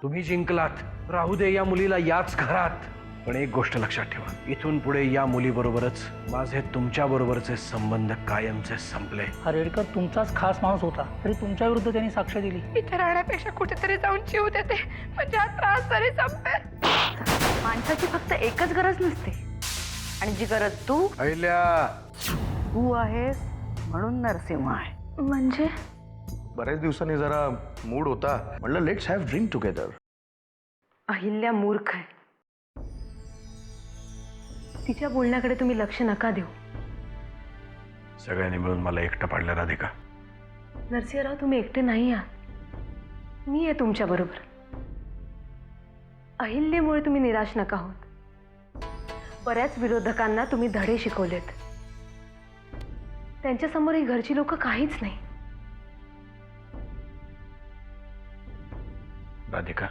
तुम्ही जिंकलात, राहू दे या मुलीला याच घरात. पण एक गोष्ट लक्षात ठेवा, इथून पुढे या मुलीबरोबरच माझे तुमच्या बरोबरचे संबंध कायमचे संपले. हा रेडकर तुमचाच खास माणूस होता, तरी तुमच्या विरुद्ध त्यांनी साक्ष दिली. इथे राहण्यापेक्षा कुठेतरी जाऊन जीव देते, म्हणजे हा त्रास तरी संपेल. माणसाची फक्त एकच गरज नसते, आणि जी गरज तू अहिल्या, तू आहेस म्हणून नरसिंह आहे. म्हणजे बऱ्याच दिवसांनी जरा मूड होता, म्हटलं let's have drink together. Ahilya मूर्ख आहे. तिच्या बोलण्याकडे तुम्ही लक्ष नका देऊ. सगळ्यांनी मिळून मला एकटं पाडलं राधिका. नरसिंहराव, तुम्ही एकटे नाही आहात, मी आहे तुमच्या बरोबर. अहिल्यामुळे तुम्ही निराश नका होत. बऱ्याच विरोधकांना तुम्ही धडे शिकवलेत. त्यांच्यासमोर ही घरची लोक काहीच नाही. राधिका,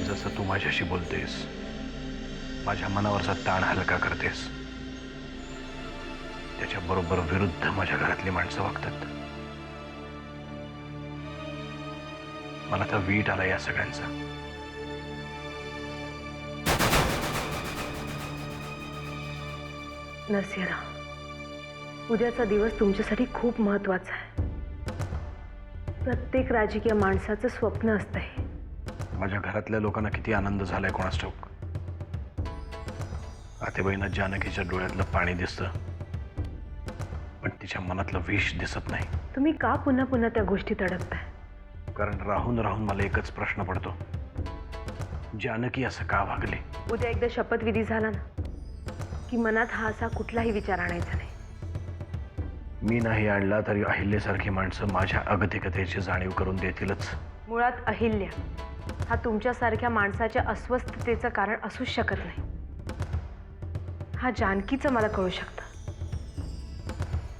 जसं तू माझ्याशी बोलतेस, माझ्या मनावरचा ताण हलका करतेस, त्याच्या बरोबर विरुद्ध माझ्या घरातली माणसं वागतात. मला तर वीट आला या सगळ्यांचा. नरसिंहराव, उद्याचा दिवस तुमच्यासाठी खूप महत्वाचा आहे. प्रत्येक राजकीय माणसाचं स्वप्न असतंय. माझ्या घरातल्या लोकांना किती आनंद झालाय कोणास ठाऊक. आतेबाईंना जानकीच्या डोळ्यातलं पाणी दिसतं, पण तिच्या मनातलं विष दिसत नाही. तुम्ही का पुन्हा पुन्हा त्या गोष्टी तडपताय? कारण राहून राहून मला एकच प्रश्न पडतो, जानकी असं का वागले? उद्या एकदा शपथविधी झाला ना की मनात हा असा कुठलाही विचार आणायचा नाही. मी नाही आणला तरी अहिल्यासारखी माणसं माझ्या अगतिकतेची जाणीव करून देतीलच. मुळात अहिल्या हा तुमच्यासारख्या माणसाच्या अस्वस्थतेचं कारण असूच शकत नाही. हा जानकीचं मला कळू शकतं,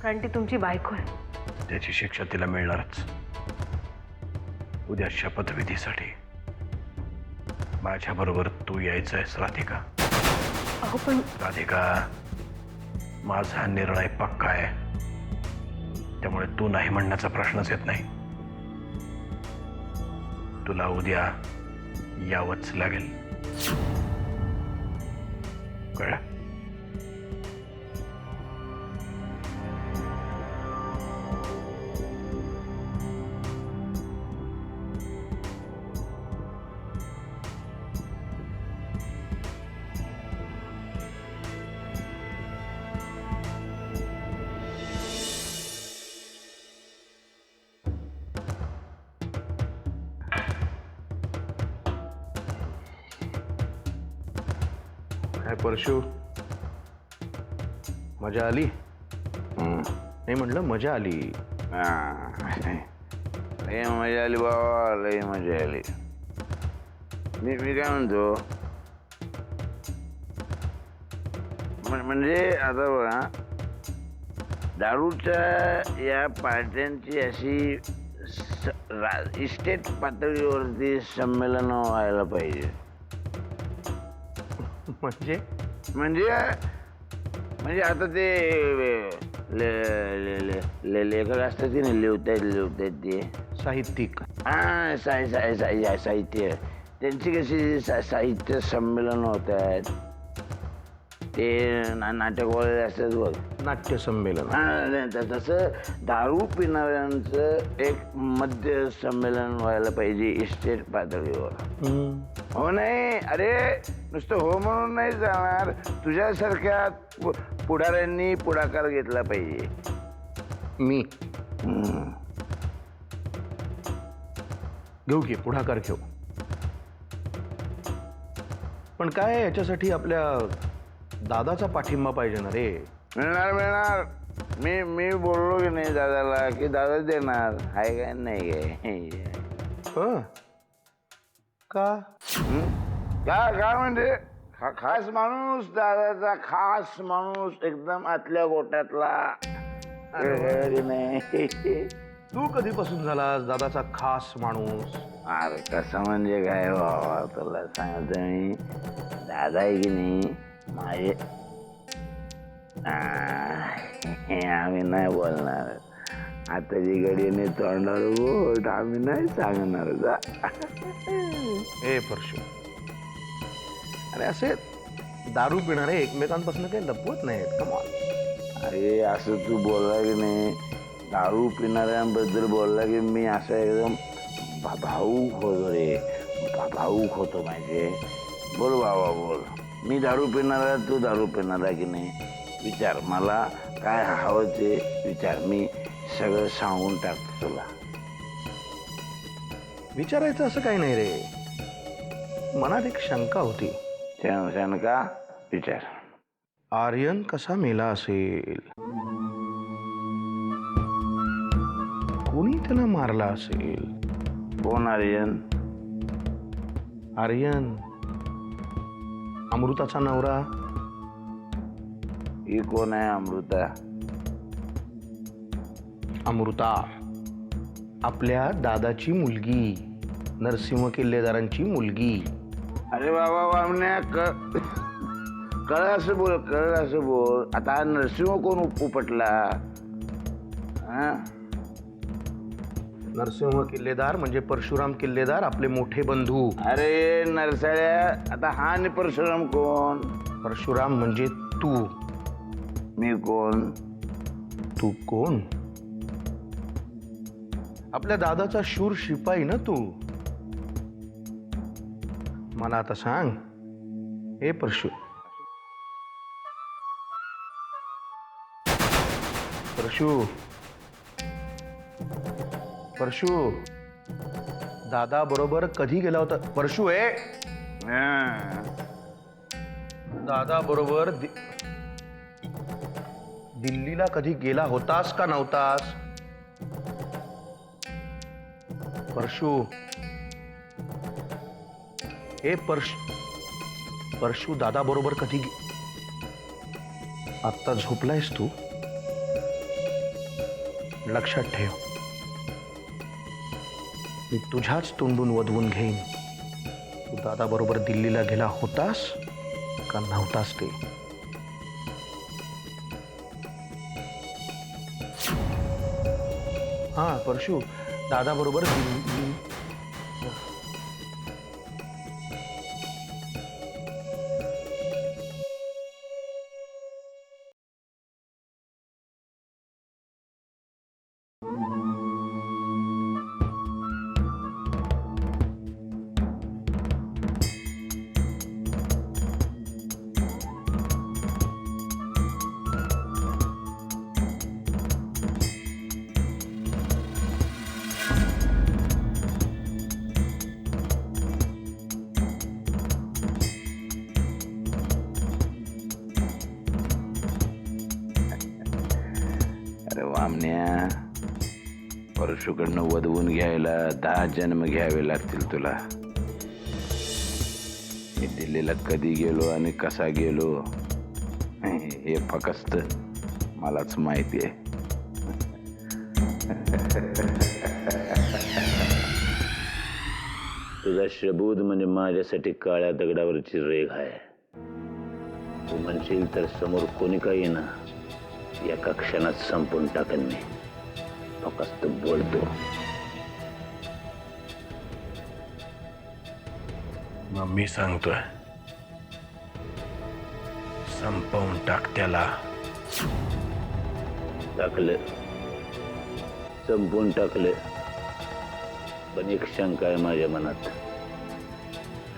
कारण ती तुमची बायको आहे. त्याची शिक्षा तिला मिळणारच. उद्या शपथविधीसाठी माझ्या बरोबर तू यायचंयस राधिका. अहो पण राधिका, माझा निर्णय पक्का आहे, त्यामुळे तू नाही म्हणण्याचा प्रश्नच येत नाही. तुला उद्या यावंच लागेल, कळलं? काय परशू, मजा आली? नाही म्हटलं मजा आली. लय मजा आली बाबा, लय मजा आली. मी काय म्हणतो, म्हणजे आता बघा, दारूच्या या पार्ट्यांची अशी इस्टेट पातळीवरती संमेलन व्हायला पाहिजे. म्हणजे म्हणजे आता ते लेखक असतात की नाही, लिहितात ते साहित्यिक. हा साहित्य, त्यांची कशी साहित्य संमेलन होत आहेत. ते नाटक वगैरे असतात बघ, नाट्य संमेलन. हा, तसं दारू पिणाऱ्यांचं एक मध्य संमेलन व्हायला पाहिजे इस्टेट पातळीवर. हो नाही, अरे नुसतं हो म्हणून नाही जाणार, तुझ्यासारख्या पुढाऱ्यांनी पुढाकार घेतला पाहिजे. मी घेऊ की पुढाकार घेऊ, पण काय याच्यासाठी आपल्या दादाचा पाठिंबा पाहिजे ना रे. मिळणार. मी बोललो की नाही दादाला की दादा देणार आहे काय नाही काय. का का म्हणजे खास माणूस, दादाचा खास माणूस, एकदम आतल्या गोट्यातला. नाही तू कधीपासून झालास दादाचा खास माणूस? अरे कसं म्हणजे काय बाबा, तुला सांगतो मी, दादा आहे की नाही माझे आम्ही नाही बोलणार. आताची घडीने तोंडावर बोट आम्ही नाही सांगणार जा. ए परशु, अरे असे दारू पिणारे एकमेकांपासून काही लपवत नाहीत. कमॉन. अरे असं तू बोलला की नाही, दारू पिणाऱ्यांबद्दल बोलला की मी असं एकदम भाऊक होतो रे, भाऊक होतो म्हणजे. बोल बाबा बोल, मी दारू पिणारा, तू दारू पिणारा की नाही? विचार, मला काय हवं ते विचार, मी सगळं सांगून टाकतो तुला. विचारायचं असं काही नाही रे, मनात एक शंका होती. शंका विचार. आर्यन कसा मेला असेल? कोणी त्याला मारला असेल? कोण आर्यन? आर्यन अमृताचा नवरा. ही कोण आहे अमृता? अमृता आपल्या दादाची मुलगी, नरसिंह किल्लेदारांची मुलगी. अरे बाबा वामण्या, कळ असं बोल, कळ असं बोल. आता हा नरसिंह कोण उपटला? नरसिंह किल्लेदार म्हणजे परशुराम किल्लेदार, आपले मोठे बंधू. अरे नरसाळ्या, आता हा आणि परशुराम कोण? परशुराम म्हणजे तू. मी कोण? तू कोण? आपल्या दादाचा शूर शिपाई ना तू. मला आता सांग, हे परशु, परशु दादा बरोबर कधी गेला होता? परशु आहे दादा बरोबर दिल्लीला कधी गेला होतास का नव्हतास? परशु, हे परशु दादा बरोबर कधी आत्ता झोपलायस तू? लक्षात ठेव, मी तुझ्याच तोंडून वदवून घेईन. तू दादा बरोबर दिल्लीला गेला होतास का नव्हतास ते. हा परशु, दादा बरोबर दिल्ली. अरे वामण्या, परशुकडनं वधवून घ्यायला 10 जन्म घ्यावे लागतील तुला. मी दिल्लीला कधी गेलो आणि कसा गेलो हे फक्त मलाच माहिती आहे. तुझा शबूद म्हणजे माझ्यासाठी काळ्या दगडावरची रेघ आहे. तू म्हणशील तर समोर कोणी काही ना, एका क्षणात संपून टाकेन मी. फक्त बोलतो. मग मी सांगतोय, संपवून टाक त्याला. टाकलं, संपून टाकलं. पण एक शंका आहे माझ्या मनात.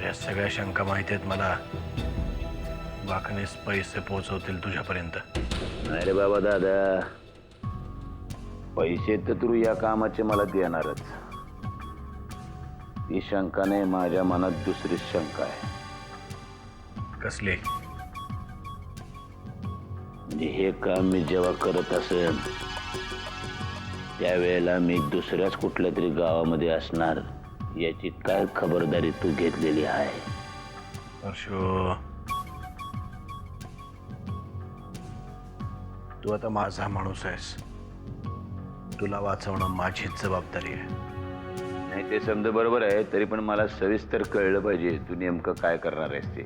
या सगळ्या शंका माहिती आहेत मला. वाकणेस पैसे पोहोचवतील तुझ्यापर्यंत. नाही रे बाबा दादा, पैसे तर तू या कामाचे मला देणारच. ती शंका नाही, माझ्या मनात दुसरी शंका आहे. कसली? म्हणजे हे काम मी जेव्हा करत असेल त्यावेळेला मी दुसऱ्याच कुठल्या तरी गावामध्ये असणार याची काय खबरदारी तू घेतलेली आहे? परशु, तू आता माझा माणूस आहेस. तुला वाचवणं माझीच जबाबदारी आहे. नाही ते समजा बरोबर आहे, तरी पण मला सविस्तर कळलं पाहिजे तू नेमकं काय करणार आहेस ते.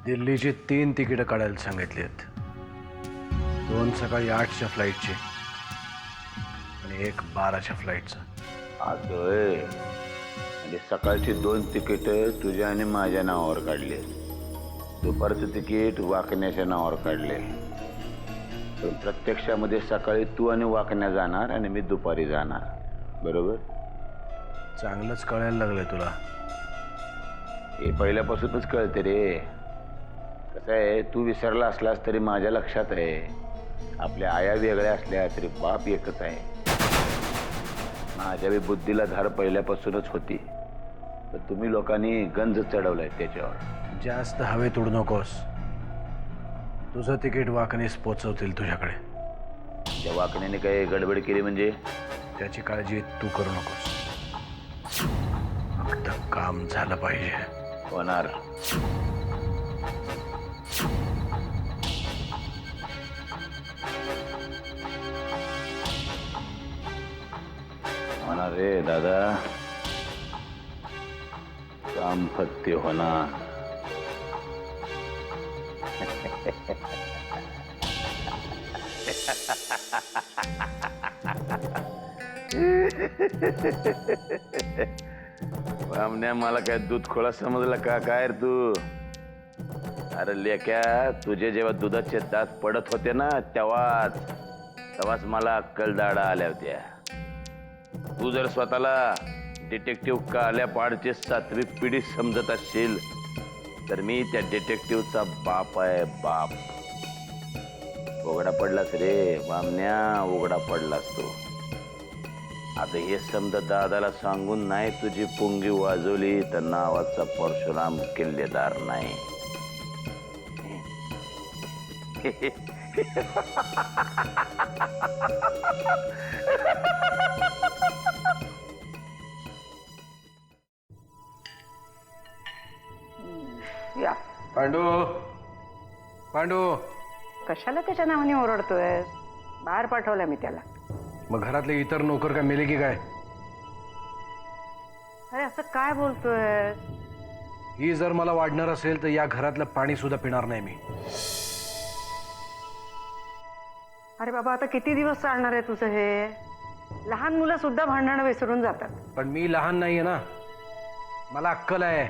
दिल्लीची 3 तिकीटं काढायला सांगितली आहेत. 2 सकाळी 8च्या फ्लाईटचे आणि 1 12च्या फ्लाईटचं. असं म्हणजे सकाळची 2 तिकीट तुझ्या आणि माझ्या नावावर काढले, दुपारचं तिकीट वाकण्याच्या नावावर काढले. पण प्रत्यक्षामध्ये सकाळी तू आणि वाकण्या जाणार आणि मी दुपारी जाणार, बरोबर? चांगलंच कळायला लागलंय तुला. हे पहिल्यापासूनच कळते रे. कसं आहे, तू विसरला असलास तरी माझ्या लक्षात आहे. आपल्या आया वेगळ्या असल्या तरी बाप एकच आहे. माझ्या बी बुद्धीला धार पहिल्यापासूनच होती, तर तुम्ही लोकांनी गंज चढवलाय त्याच्यावर. जास्त हवेत उडू नकोस. तुझं तिकीट वाकणीस पोचवतील तुझ्याकडे. त्या वाकण्याने काही गडबड केली म्हणजे? त्याची काळजी तू करू नकोस. फक्त काम झालं पाहिजे. होणार. होणार रे दादा, काम फत्ते होणार. बामण्या, मला काय दूध खोळा समजला का काय रे तू? अरे लेक्या, तुझे जेव्हा दुधाचे दात पडत होते ना तेव्हाच मला अक्कल दाडा आल्या होत्या. तू जर स्वतःला डिटेक्टिव्ह काल्या पाडची 7वी पिढी समजत असशील तर मी त्या डिटेक्टिव्हचा बाप आहे, बाप. उघडा पडलास रे बामण्या, उघडा पडलास तू. आता हे समजा दादाला सांगून नाही तुझी पुंगी वाजवली तर नावाचा परशुराम किल्लेदार नाही. या पांडू, पांडू. कशाला त्याच्या नावाने ओरडतोय? बाहेर पाठवलं मी त्याला. मग घरातले इतर नोकर काय मेले की काय? अरे असं काय बोलतोय? ही जर मला वाढणार असेल तर या घरातलं पाणी सुद्धा पिणार नाही मी. अरे बाबा, आता किती दिवस चालणार आहे तुझं हे? लहान मुलं सुद्धा भांडणं विसरून जातात. पण मी लहान नाहीये ना, मला अक्कल आहे.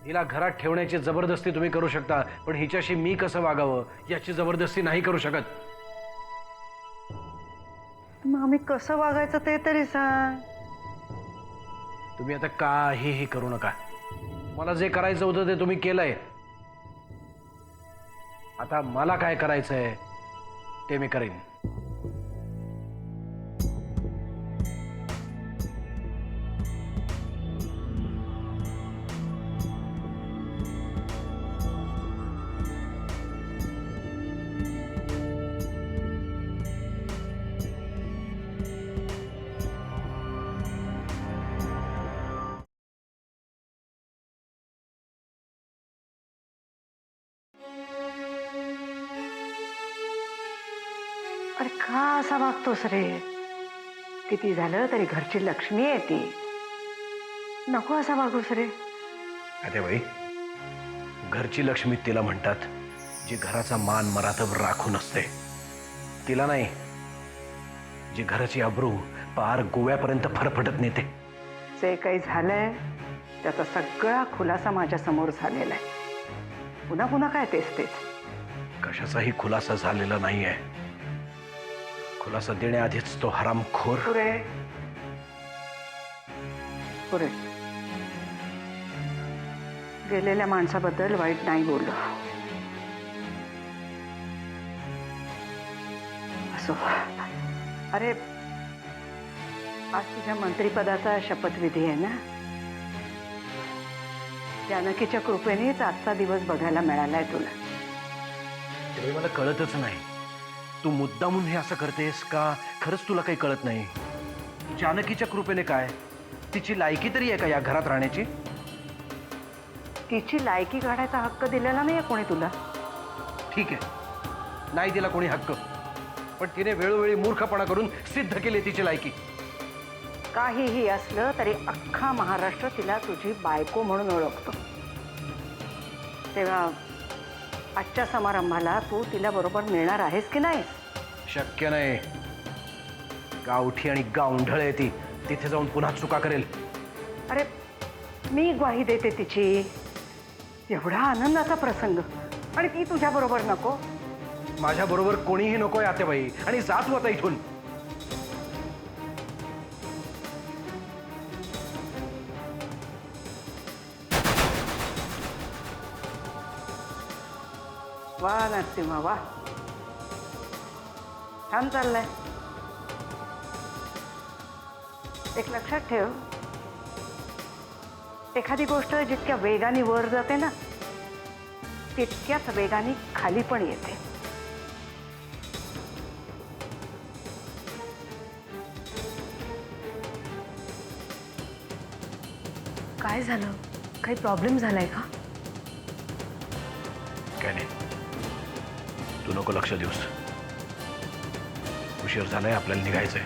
हिला घरात ठेवण्याची जबरदस्ती तुम्ही करू शकता, पण हिच्याशी मी कसं वागावं याची जबरदस्ती नाही करू शकत. मग आम्ही कसं वागायचं ते तरी सांग. तुम्ही आता काहीही करू नका. मला जे करायचं होतं ते तुम्ही केलंय. आता मला काय करायचंय ते मी करेन. अरे का असा वागतोस रे? किती झालं तरी घरची लक्ष्मी आहे ती. नको असा वागूस रे. अरे बाई, घरची लक्ष्मी तिला म्हणतात जी घराचा मान मरातब राखून असते. तिला नाही जी घराची अब्रू पार गोव्यापर्यंत फरफटत नेते. जे काही झालंय त्याचा सगळा खुलासा माझ्या समोर झालेला आहे. पुन्हा पुन्हा काय तेच तेच? कशाचाही खुलासा झालेला नाहीये. खुलासा देण्याआधीच तो हरामखोर. पुरे पुरे गेलेल्या माणसाबद्दल वाईट नाही बोललो. असो. अरे आज तुझ्या मंत्रिपदाचा शपथविधी आहे ना? जानकीच्या कृपेनेच आजचा दिवस बघायला मिळालाय तुला. हे मला कळतच नाही. तू मुद्दामून हे असं करतेस का खरंच तुला काही कळत नाही? जानकीच्या कृपेने काय? तिची लायकी तरी आहे का या घरात राहण्याची? तिची लायकी काढायचा हक्क दिलेला नाहीये कोणी तुला. ठीक आहे, नाही दिला कोणी हक्क, पण तिने वेळोवेळी मूर्खपणा करून सिद्ध केली तिची लायकी. काहीही असलं तरी अख्खा महाराष्ट्र तिला तुझी बायको म्हणून ओळखतो. तेव्हा आजच्या समारंभाला तू तिला बरोबर नेणार आहेस की नाही? शक्य नाही. गावठी आणि गावंढळ आहे ती. तिथे जाऊन पुन्हा चुका करेल. अरे मी ग्वाही देते तिची. एवढा आनंदाचा प्रसंग आणि ती तुझ्या बरोबर नको? माझ्या बरोबर कोणीही नकोय आतेबाई. आणि जा तू आता इथून. वा नरसिंह वा, छान चाललंय. एक लक्षात ठेव, एखादी गोष्ट जितक्या वेगाने वर जाते ना तितक्याच वेगाने खाली पण येते. काय झालं? काही प्रॉब्लेम झालाय का? काय नाही. तू नको लक्ष देऊस. उशीर झालाय, आपल्याला निघायचंय.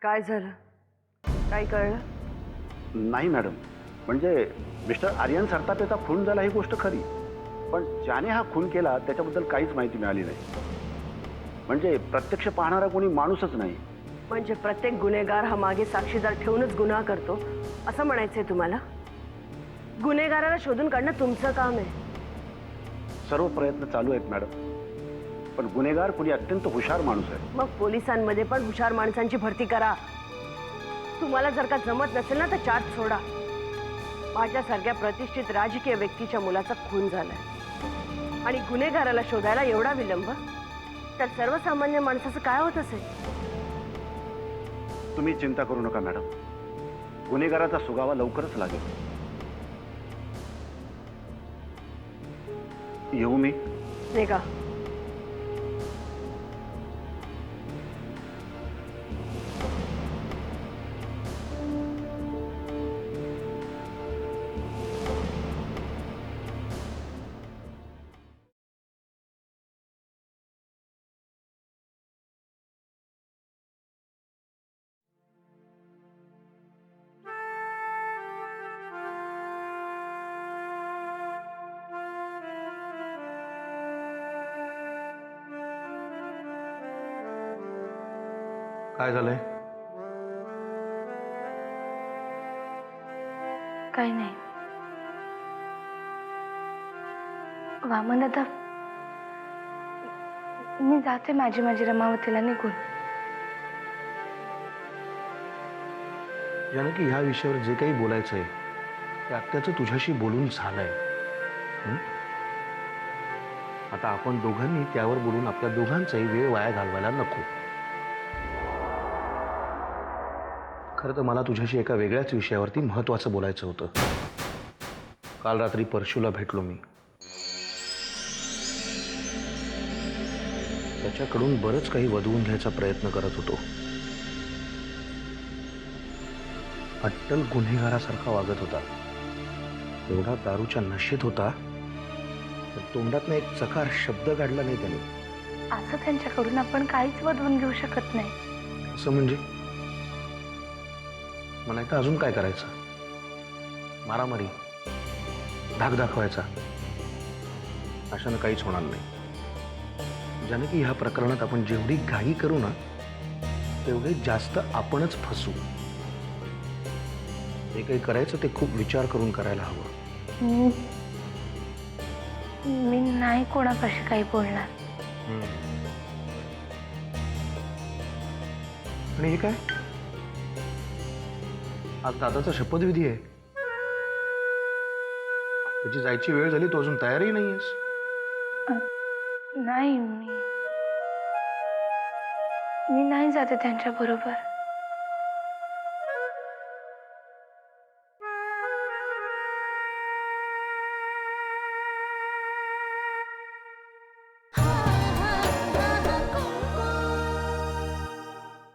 काय झालं? काही कळलं? नाही मॅडम, म्हणजे मिस्टर आर्यन सरतापेचा खून झाला ही गोष्ट खरी, पण ज्याने हा खून केला त्याच्याबद्दल काहीच माहिती मिळाली नाही. म्हणजे प्रत्यक्ष पाहणारा कोणी माणूसच नाही. म्हणजे प्रत्येक गुन्हेगार हा मागे साक्षीदार ठेवूनच गुन्हा करतो असं म्हणायचंय तुम्हाला? गुन्हेगाराला शोधून काढणं तुमचं काम आहे. सर्व प्रयत्न चालू आहेत मॅडम, पण गुन्हेगार कोणी अत्यंत हुशार माणूस आहे. मग पोलिसांमध्ये पण हुशार माणसांची भरती करा. तुम्हाला जर का जमत नसेल ना तर चार्ज सोडा. माझ्यासारख्या प्रतिष्ठित राजकीय व्यक्तीच्या मुलाचा खून झालाय आणि गुन्हेगाराला शोधायला एवढा विलंब, तर सर्वसामान्य माणसाचं काय होत असेल? तुम्ही चिंता करू नका मॅडम, गुन्हेगाराचा सुगावा लवकरच लागेल. येऊ मी? निघा. काय झालंय? काही नाही. वामन दादा, मी जाते माझी रमावतीला निघून. जानकी, ह्या विषयावर जे काही बोलायचंय ते आत्याचं तुझ्याशी बोलून झालंय. आता आपण दोघांनी त्यावर बोलून आपल्या दोघांचाही वेळ वाया घालवायला नको. खरं तर मला तुझ्याशी एका वेगळ्याच विषयावरती महत्त्वाचं बोलायचं होतं. काल रात्री परशूला भेटलो मी. त्याच्याकडून बरंच काही वधवून घ्यायचा प्रयत्न करत होतो. अट्टल गुन्हेगारासारखा वागत होता. एवढा दारूच्या नशेत होता तर तोंडातनं एक चकार शब्द काढला नाही त्याने. असं त्यांच्याकडून आपण काहीच वधवून घेऊ शकत नाही. असं म्हणजे मला तर अजून काय करायचं? मारामारी, धाक दाखवायचा, अशानं काहीच होणार नाही. ज्याने की ह्या प्रकरणात आपण जेवढी घाई करू ना तेवढे जास्त आपणच फसू. जे काही करायचं ते खूप विचार करून करायला हवं. मी नाही कोणापाशी काही बोलणार. आणि हे काय? आज दादाचा शपथविधी आहे. त्याची जायची वेळ झाली, तो अजून तयारही नाहीयेस. नाही, मी नाही जाते त्यांच्या बरोबर.